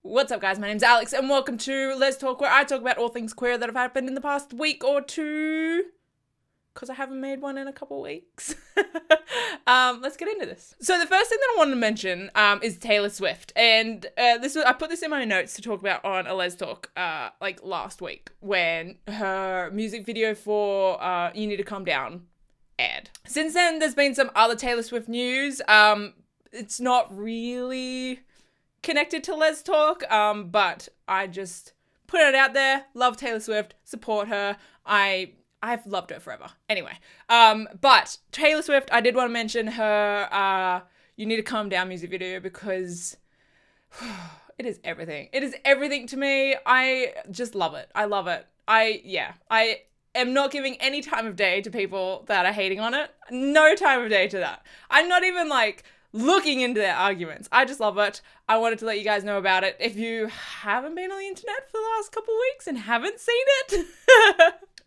What's up, guys? My name's Alex, and welcome to Let's Talk, where I talk about all things queer that have happened in the past week or two, because I haven't made one in a couple weeks. Let's get into this. So the first thing that I wanted to mention is Taylor Swift, and I put this in my notes to talk about on a Let's Talk like last week, when her music video for You Need to Calm Down aired. Since then, there's been some other Taylor Swift news. It's not really connected to Let's Talk, but I just put it out there. Love Taylor Swift, support her. I've loved her forever. Anyway, but Taylor Swift, I did want to mention her You Need to Calm Down music video, because it is everything. It is everything to me. I just love it. I love it. I am not giving any time of day to people that are hating on it. No time of day to that. I'm not even like looking into their arguments. I just love it. I wanted to let you guys know about it. If you haven't been on the internet for the last couple weeks and haven't seen it,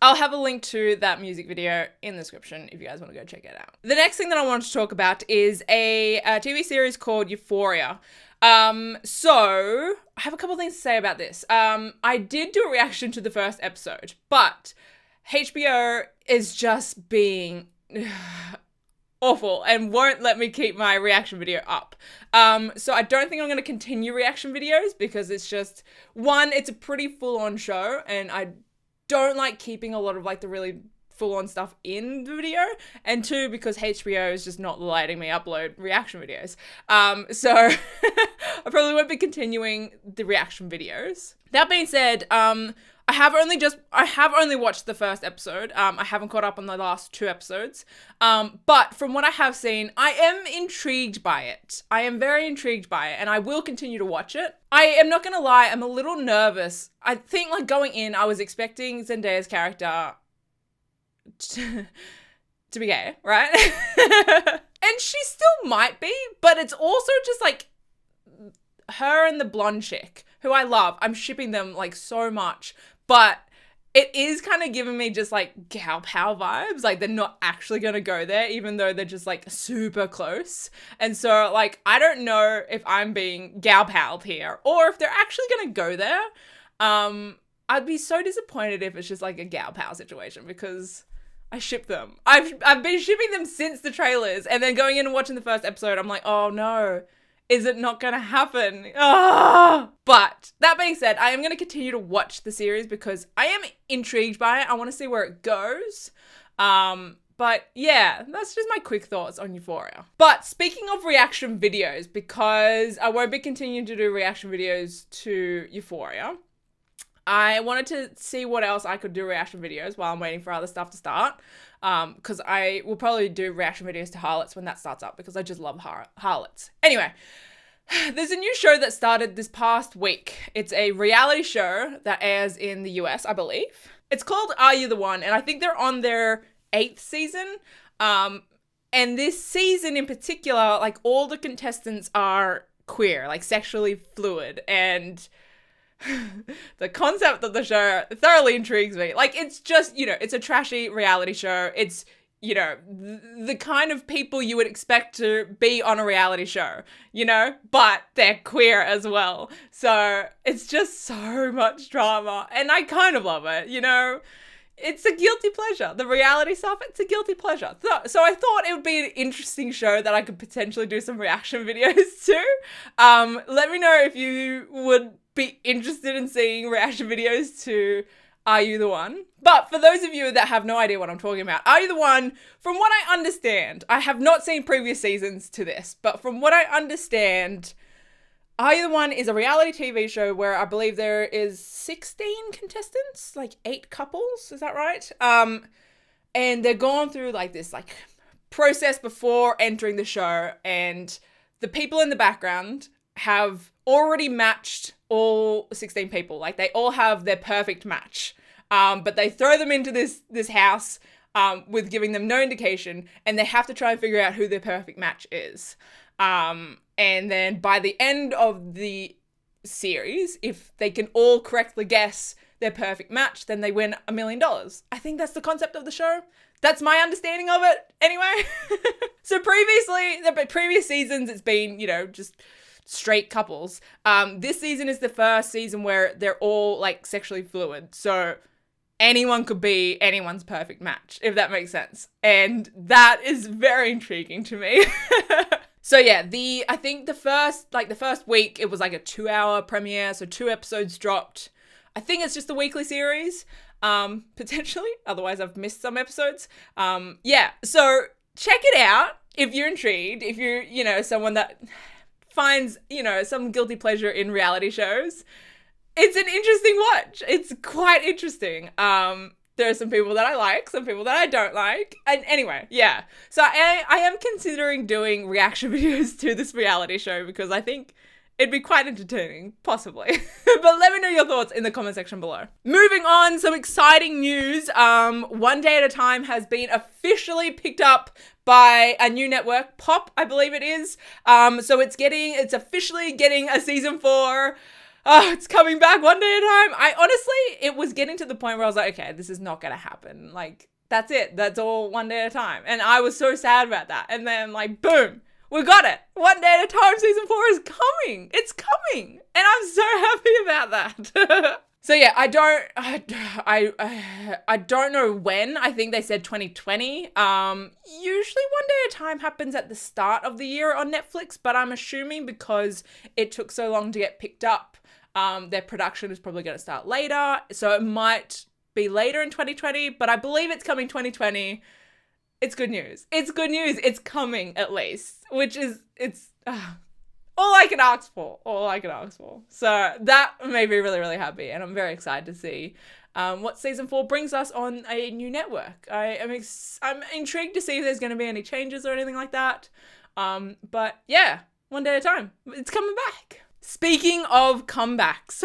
I'll have a link to that music video in the description if you guys want to go check it out. The next thing that I wanted to talk about is a TV series called Euphoria. So I have a couple things to say about this. I did do a reaction to the first episode, but HBO is just being awful and won't let me keep my reaction video up. So I don't think I'm going to continue reaction videos, because it's just, one, it's a pretty full-on show, and I don't like keeping a lot of like the really full-on stuff in the video, and two, because HBO is just not letting me upload reaction videos. So I probably won't be continuing the reaction videos. That being said, I have only watched the first episode. I haven't caught up on the last two episodes. But from what I have seen, I am intrigued by it. I am very intrigued by it, and I will continue to watch it. I am not going to lie, I'm a little nervous. I think like going in, I was expecting Zendaya's character to be gay, right? And she still might be, but it's also just like her and the blonde chick, who I love. I'm shipping them like so much, but it is kind of giving me just like gal pal vibes. Like they're not actually going to go there, even though they're just like super close. And so like, I don't know if I'm being gal paled here or if they're actually going to go there. I'd be so disappointed if it's just like a gal pal situation, because I ship them. I've been shipping them since the trailers, and then going in and watching the first episode, I'm like, oh no, is it not going to happen? But that being said, I am going to continue to watch the series because I am intrigued by it. I want to see where it goes. But yeah, that's just my quick thoughts on Euphoria. But speaking of reaction videos, because I won't be continuing to do reaction videos to Euphoria, I wanted to see what else I could do reaction videos while I'm waiting for other stuff to start. Because I will probably do reaction videos to Harlots when that starts up, because I just love Harlots. Anyway, there's a new show that started this past week. It's a reality show that airs in the US, I believe. It's called Are You the One? And I think they're on their 8th season. And this season in particular, like all the contestants are queer, like sexually fluid, and the concept of the show thoroughly intrigues me. Like, it's just, it's a trashy reality show. It's, the kind of people you would expect to be on a reality show, but they're queer as well. So it's just so much drama, and I kind of love it, It's a guilty pleasure. The reality stuff, it's a guilty pleasure. So I thought it would be an interesting show that I could potentially do some reaction videos to. Let me know if you would be interested in seeing reaction videos to Are You the One? But for those of you that have no idea what I'm talking about, Are You the One, from what I understand, I have not seen previous seasons to this, but from what I understand, Are You the One is a reality TV show where I believe there is 16 contestants, like 8 couples, is that right? And they're going through like this like process before entering the show, and the people in the background have already matched all 16 people. Like they all have their perfect match. But they throw them into this house with giving them no indication, and they have to try and figure out who their perfect match is. And then by the end of the series, if they can all correctly guess their perfect match, then they win $1 million. I think that's the concept of the show. That's my understanding of it anyway. So previously, the previous seasons, it's been, just straight couples. This season is the first season where they're all like sexually fluid. So anyone could be anyone's perfect match, if that makes sense. And that is very intriguing to me. So yeah, I think the first week, it was like a 2-hour premiere. So 2 episodes dropped. I think it's just a weekly series, potentially. Otherwise I've missed some episodes. Yeah, so check it out if you're intrigued, if you're, someone that finds, some guilty pleasure in reality shows. It's an interesting watch. It's quite interesting. There are some people that I like, some people that I don't like. And anyway, yeah. So I am considering doing reaction videos to this reality show because I think it'd be quite entertaining, possibly. But let me know your thoughts in the comment section below. Moving on, some exciting news. One Day at a Time has been officially picked up by a new network, Pop, I believe it is. So it's officially getting a season 4. Oh, it's coming back one day at a time. It was getting to the point where I was like, okay, this is not going to happen. Like, that's it. That's all one day at a time. And I was so sad about that. And then like, boom, we got it. One day at a time, season 4 is coming. It's coming. And I'm so happy about that. So yeah, I don't know when. I think they said 2020. Usually One Day at a Time happens at the start of the year on Netflix, but I'm assuming because it took so long to get picked up, their production is probably going to start later. So it might be later in 2020, but I believe it's coming 2020. It's good news. It's good news. It's coming at least, which is, all I can ask for. All I can ask for. So that made me really, really happy. And I'm very excited to see what season 4 brings us on a new network. I'm intrigued to see if there's going to be any changes or anything like that. But yeah, one day at a time. It's coming back. Speaking of comebacks.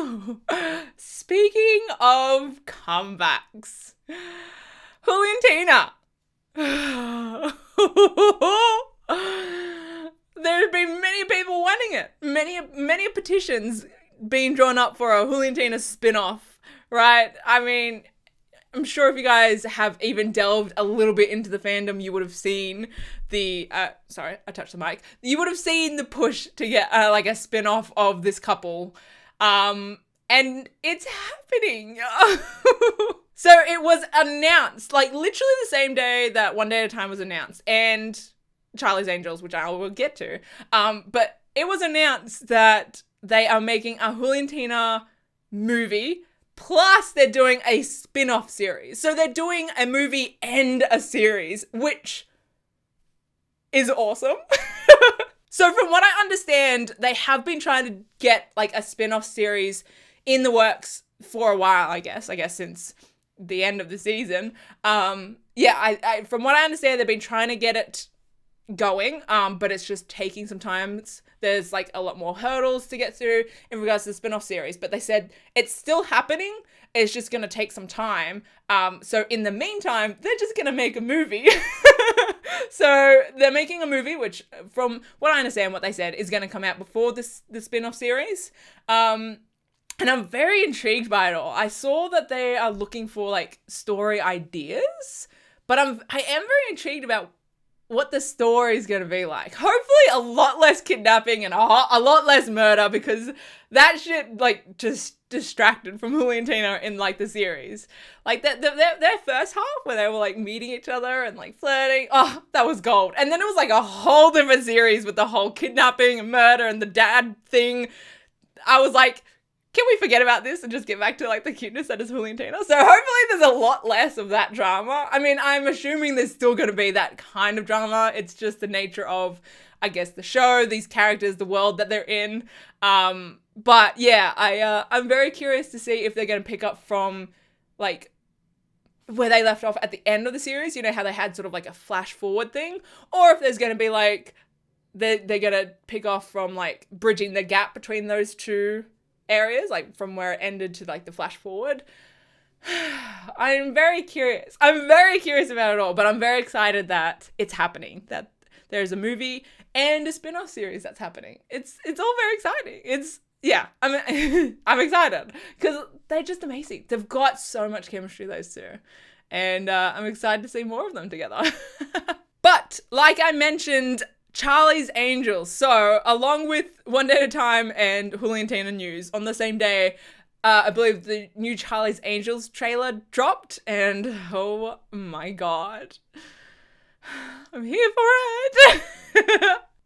Juliantina. There's been many people wanting it. Many petitions being drawn up for a Juliantina spin-off, right? I mean, I'm sure if you guys have even delved a little bit into the fandom, you would have seen the, sorry, I touched the mic. You would have seen the push to get like a spin-off of this couple. And it's happening. So it was announced, like literally the same day that One Day at a Time was announced, and Charlie's Angels, which I will get to. But it was announced that they are making a Juliantina movie, plus they're doing a spin-off series. So they're doing a movie and a series, which is awesome. So from what I understand, they have been trying to get like a spin-off series in the works for a while, I guess since the end of the season. Yeah, from what I understand, they've been trying to get it going, but it's just taking some time. There's like a lot more hurdles to get through in regards to the spin-off series, but they said it's still happening. It's just going to take some time. So in the meantime, they're just going to make a movie. So they're making a movie, which from what I understand, what they said is going to come out before the spin-off series. And I'm very intrigued by it all. I saw that they are looking for like story ideas, but I am very intrigued about what the story is going to be like. Hopefully a lot less kidnapping and a lot less murder, because that shit like just distracted from Juliantina in like the series. Like their first half where they were like meeting each other and like flirting. Oh, that was gold. And then it was like a whole different series with the whole kidnapping and murder and the dad thing. I was like, can we forget about this and just get back to like the cuteness that is Juliantina? So hopefully there's a lot less of that drama. I mean, I'm assuming there's still going to be that kind of drama. It's just the nature of, I guess, the show, these characters, the world that they're in. But yeah, I'm very curious to see if they're going to pick up from like where they left off at the end of the series. You know how they had sort of like a flash forward thing, or if there's going to be like they're going to pick off from like bridging the gap between those two areas, like from where it ended to like the flash forward. I'm very curious about it all, but I'm very excited that it's happening, that there's a movie and a spin-off series that's happening. It's all very exciting. I'm excited because they're just amazing. They've got so much chemistry, those two, and I'm excited to see more of them together. But like I mentioned, Charlie's Angels. So, along with One Day at a Time and Juliantina news, on the same day, I believe the new Charlie's Angels trailer dropped, and oh my god. I'm here for it.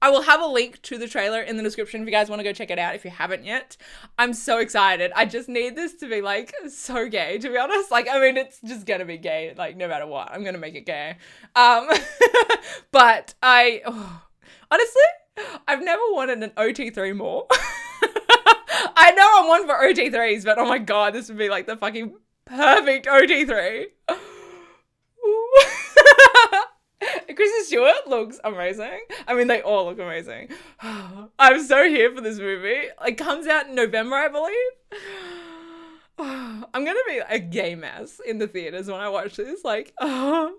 I will have a link to the trailer in the description if you guys want to go check it out if you haven't yet. I'm so excited. I just need this to be like so gay, to be honest. Like, I mean, it's just gonna be gay, like no matter what. I'm gonna make it gay. But honestly, I've never wanted an OT3 more. I know I'm one for OT3s, but oh my god, this would be like the fucking perfect OT3. Kristen Stewart looks amazing. I mean, they all look amazing. I'm so here for this movie. It comes out in November, I believe. I'm gonna be a gay mess in the theaters when I watch this. Like, I'm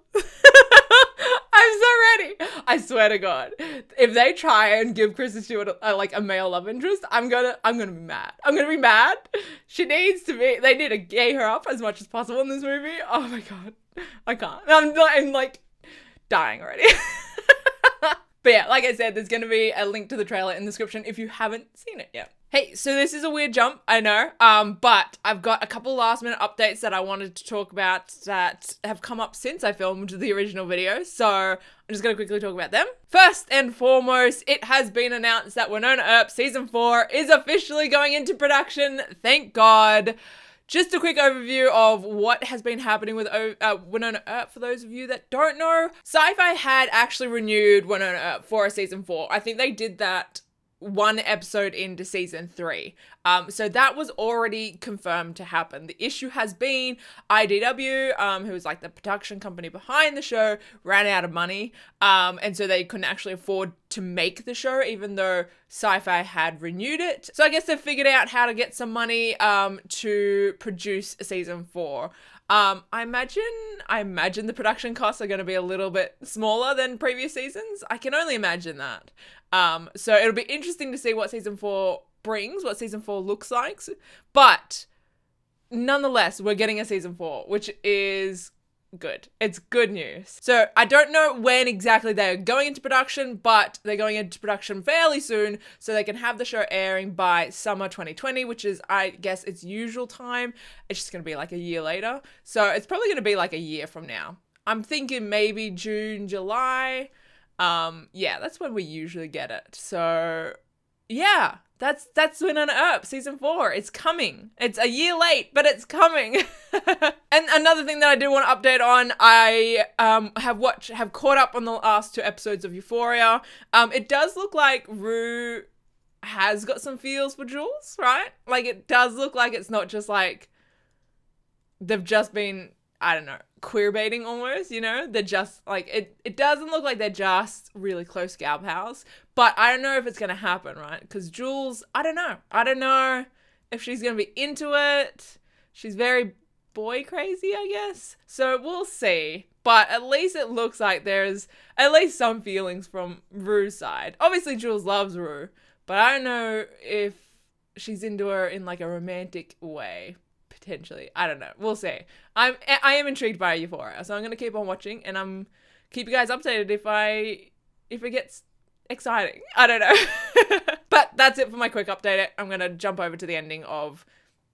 so ready. I swear to God, if they try and give Kristen Stewart a male love interest, I'm gonna be mad. I'm gonna be mad. She needs to be. They need to gay her up as much as possible in this movie. Oh my God, I can't. I'm like dying already. But yeah, like I said, there's going to be a link to the trailer in the description if you haven't seen it yet. Hey, so this is a weird jump, I know, but I've got a couple last minute updates that I wanted to talk about that have come up since I filmed the original video, so I'm just going to quickly talk about them. First and foremost, it has been announced that Wynonna Earp Season 4 is officially going into production, thank God. Just a quick overview of what has been happening with Wynonna Earp for those of you that don't know. Sci-Fi had actually renewed Wynonna Earp for a Season 4. I think they did that one episode into Season 3. So that was already confirmed to happen. The issue has been IDW, who was like the production company behind the show, ran out of money. And so they couldn't actually afford to make the show, even though Sci-Fi had renewed it. So I guess they figured out how to get some money to produce Season 4. I imagine the production costs are going to be a little bit smaller than previous seasons. I can only imagine that. So it'll be interesting to see what Season 4 brings, what Season 4 looks like. But nonetheless, we're getting a Season 4, which is good. It's good news. So I don't know when exactly they're going into production, but they're going into production fairly soon so they can have the show airing by summer 2020, which is, I guess, its usual time. It's just going to be like a year later. So it's probably going to be like a year from now. I'm thinking maybe June, July. Yeah, that's when we usually get it. So yeah, that's Wynonna Earp Season 4. It's coming. It's a year late, but it's coming. And another thing that I do want to update on, I have caught up on the last 2 episodes of Euphoria. It does look like Rue has got some feels for Jules, right? Like, it does look like it's not just like they've just been, I don't know, queer baiting almost, you know? They're just like, it doesn't look like they're just really close gal pals, but I don't know if it's going to happen, right? Because Jules, I don't know if she's going to be into it. She's very boy crazy, I guess. So we'll see. But at least it looks like there's at least some feelings from Rue's side. Obviously Jules loves Rue, but I don't know if she's into her in like a romantic way. Potentially. I don't know. We'll see. I am intrigued by Euphoria, so I'm going to keep on watching and keep you guys updated if it gets exciting. I don't know. But that's it for my quick update. I'm going to jump over to the ending of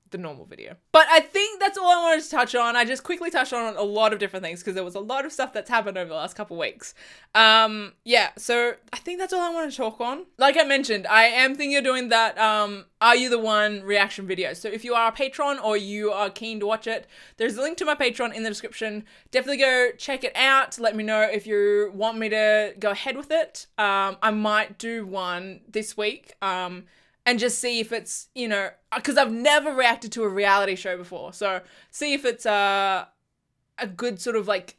the normal video. But I think that's all I wanted to touch on. I just quickly touched on a lot of different things because there was a lot of stuff that's happened over the last couple of weeks. Yeah, so I think that's all I want to talk on. Like I mentioned, I am thinking of doing that Are You the One reaction video. So if you are a patron or you are keen to watch it, there's a link to my Patreon in the description. Definitely go check it out. Let me know if you want me to go ahead with it. I might do one this week. And just see if it's, you know, because I've never reacted to a reality show before. So see if it's a good sort of like,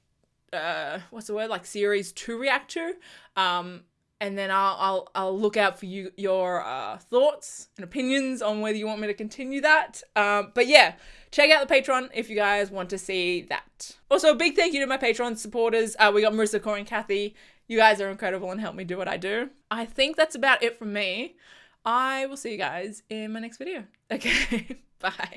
what's the word? Like series to react to. And then I'll look out for your thoughts and opinions on whether you want me to continue that. But yeah, check out the Patreon if you guys want to see that. Also, a big thank you to my Patreon supporters. We got Marissa, Corey, and Kathy. You guys are incredible and help me do what I do. I think that's about it from me. I will see you guys in my next video. Okay, bye.